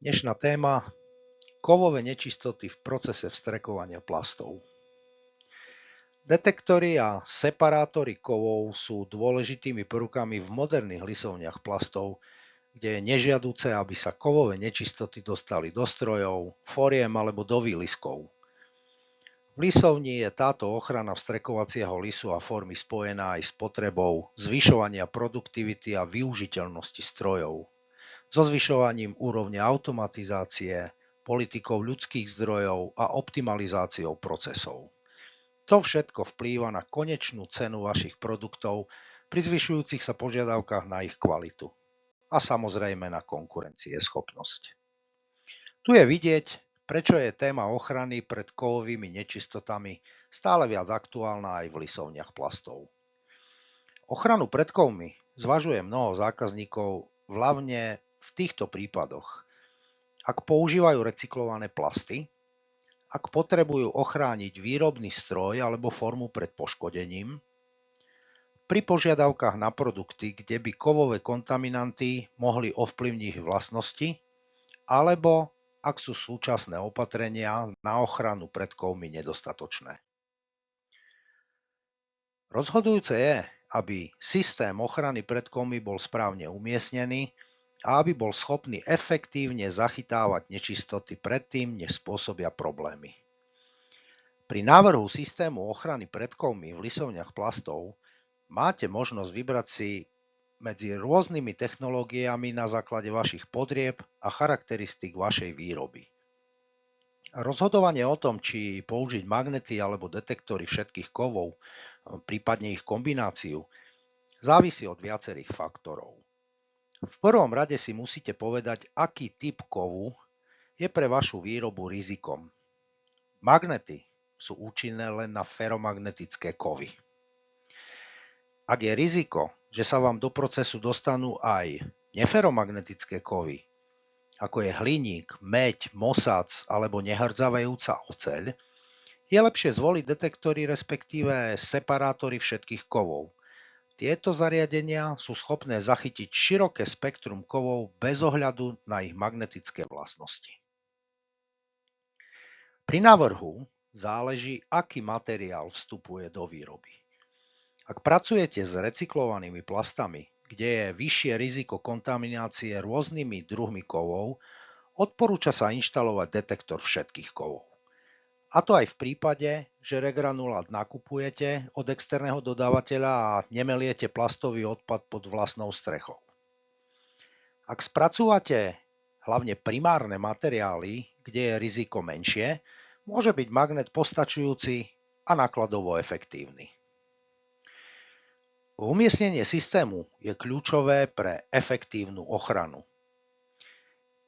Dnešná téma: kovové nečistoty v procese vstrekovania plastov. Detektory a separátory kovov sú dôležitými prvkami v moderných lisovniach plastov, kde je nežiaduce, aby sa kovové nečistoty dostali do strojov, foriem alebo do výliskov. V lisovni je táto ochrana vstrekovacieho lisu a formy spojená aj s potrebou zvyšovania produktivity a využiteľnosti strojov, so zvyšovaním úrovne automatizácie, politikou ľudských zdrojov a optimalizáciou procesov. To všetko vplýva na konečnú cenu vašich produktov pri zvyšujúcich sa požiadavkách na ich kvalitu a samozrejme na konkurencieschopnosť. Tu je vidieť, prečo je téma ochrany pred kovovými nečistotami stále viac aktuálna aj v lisovniach plastov. Ochranu pred kovmi zvažuje mnoho zákazníkov hlavne v týchto prípadoch: ak používajú recyklované plasty, ak potrebujú ochrániť výrobný stroj alebo formu pred poškodením, pri požiadavkách na produkty, kde by kovové kontaminanty mohli ovplyvniť ich vlastnosti, alebo ak sú súčasné opatrenia na ochranu pred kovmi nedostatočné. Rozhodujúce je, aby systém ochrany pred kovmi bol správne umiestnený a aby bol schopný efektívne zachytávať nečistoty predtým, než spôsobia problémy. Pri návrhu systému ochrany pred kovmi v lisovniach plastov máte možnosť vybrať si medzi rôznymi technológiami na základe vašich potrieb a charakteristík vašej výroby. Rozhodovanie o tom, či použiť magnety alebo detektory všetkých kovov, prípadne ich kombináciu, závisí od viacerých faktorov. V prvom rade si musíte povedať, aký typ kovu je pre vašu výrobu rizikom. Magnety sú účinné len na feromagnetické kovy. Ak je riziko, že sa vám do procesu dostanú aj neferomagnetické kovy, ako je hliník, meď, mosac alebo nehrdzavejúca oceľ, je lepšie zvoliť detektory, respektíve separátory všetkých kovov. Tieto zariadenia sú schopné zachytiť široké spektrum kovov bez ohľadu na ich magnetické vlastnosti. Pri návrhu záleží, aký materiál vstupuje do výroby. Ak pracujete s recyklovanými plastami, kde je vyššie riziko kontaminácie rôznymi druhmi kovov, odporúča sa inštalovať detektor všetkých kovov. A to aj v prípade, že regranulát nakupujete od externého dodávateľa a nemeliete plastový odpad pod vlastnou strechou. Ak spracúvate hlavne primárne materiály, kde je riziko menšie, môže byť magnet postačujúci a nákladovo efektívny. Umiestnenie systému je kľúčové pre efektívnu ochranu.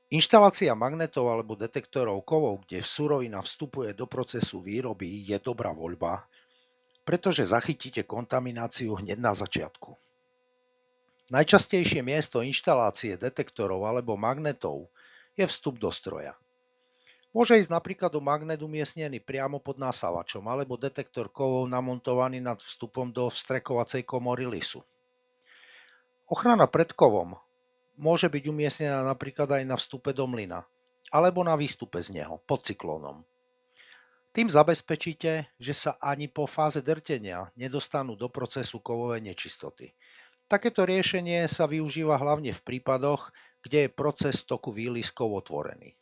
Inštalácia magnetov alebo detektorov kovov, kde surovina vstupuje do procesu výroby, je dobrá voľba, pretože zachytíte kontamináciu hneď na začiatku. Najčastejšie miesto inštalácie detektorov alebo magnetov je vstup do stroja. Môže ísť napríklad o magnet umiestnený priamo pod nasávačom alebo detektor kovov namontovaný nad vstupom do vstrekovacej komory lisu. Ochrana pred kovom môže byť umiestnená napríklad aj na vstupe do mlyna alebo na výstupe z neho pod cyklónom. Tým zabezpečíte, že sa ani po fáze drtenia nedostanú do procesu kovové nečistoty. Takéto riešenie sa využíva hlavne v prípadoch, kde je proces toku výliskov otvorený.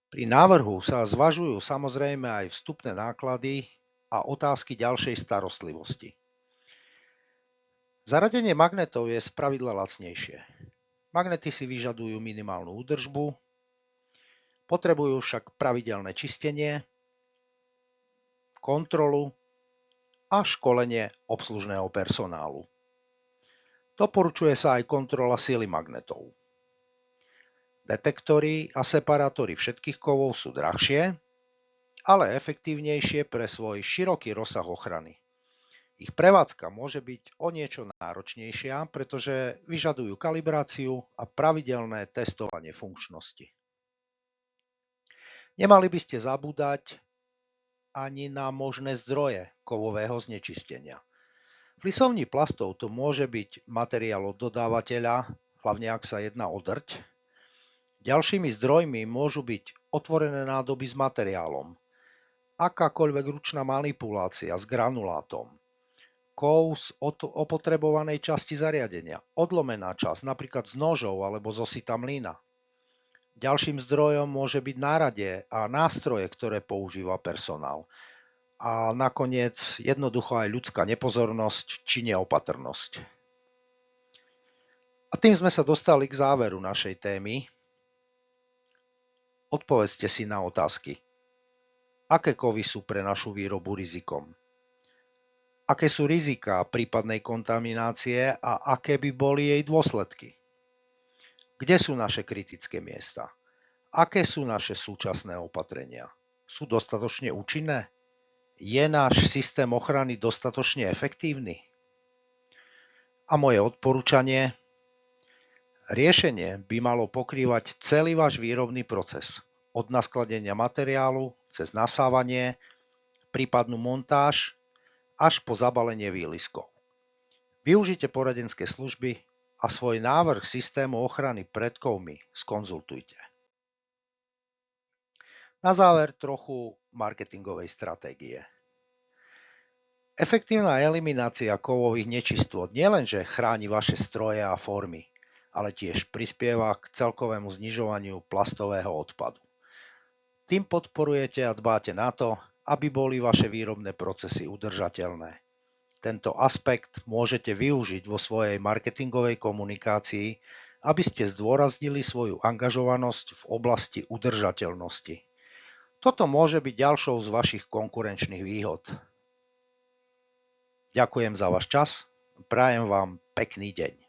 Pri návrhu sa zvažujú samozrejme aj vstupné náklady a otázky ďalšej starostlivosti. Zaradenie magnetov je spravidla lacnejšie. Magnety si vyžadujú minimálnu údržbu, potrebujú však pravidelné čistenie, kontrolu a školenie obslužného personálu. Doporučuje sa aj kontrola sily magnetov. Detektory a separátory všetkých kovov sú drahšie, ale efektívnejšie pre svoj široký rozsah ochrany. Ich prevádzka môže byť o niečo náročnejšia, pretože vyžadujú kalibráciu a pravidelné testovanie funkčnosti. Nemali by ste zabúdať ani na možné zdroje kovového znečistenia. V lisovni plastov to môže byť materiál od dodávateľa, hlavne ak sa jedná o drť, Ďalšími zdrojmi môžu byť otvorené nádoby s materiálom, akákoľvek ručná manipulácia s granulátom, kov z opotrebovanej časti zariadenia, odlomená časť, napríklad z nožov alebo zo sita mlyna. Ďalším zdrojom môže byť náradie a nástroje, ktoré používa personál. A nakoniec jednoducho aj ľudská nepozornosť či neopatrnosť. A tým sme sa dostali k záveru našej témy. Odpovedzte si na otázky. Aké kovy sú pre našu výrobu rizikom? Aké sú riziká prípadnej kontaminácie a aké by boli jej dôsledky? Kde sú naše kritické miesta? Aké sú naše súčasné opatrenia? Sú dostatočne účinné? Je náš systém ochrany dostatočne efektívny? A moje odporúčanie? Riešenie by malo pokrývať celý váš výrobný proces. Od naskladenia materiálu, cez nasávanie, prípadnú montáž, až po zabalenie výliskov. Využite poradenské služby a svoj návrh systému ochrany pred kovmi skonzultujte. Na záver trochu marketingovej stratégie. Efektívna eliminácia kovových nečistôt nielenže chráni vaše stroje a formy, ale tiež prispieva k celkovému znižovaniu plastového odpadu. Tým podporujete a dbáte na to, aby boli vaše výrobné procesy udržateľné. Tento aspekt môžete využiť vo svojej marketingovej komunikácii, aby ste zdôraznili svoju angažovanosť v oblasti udržateľnosti. Toto môže byť ďalšou z vašich konkurenčných výhod. Ďakujem za váš čas, prajem vám pekný deň.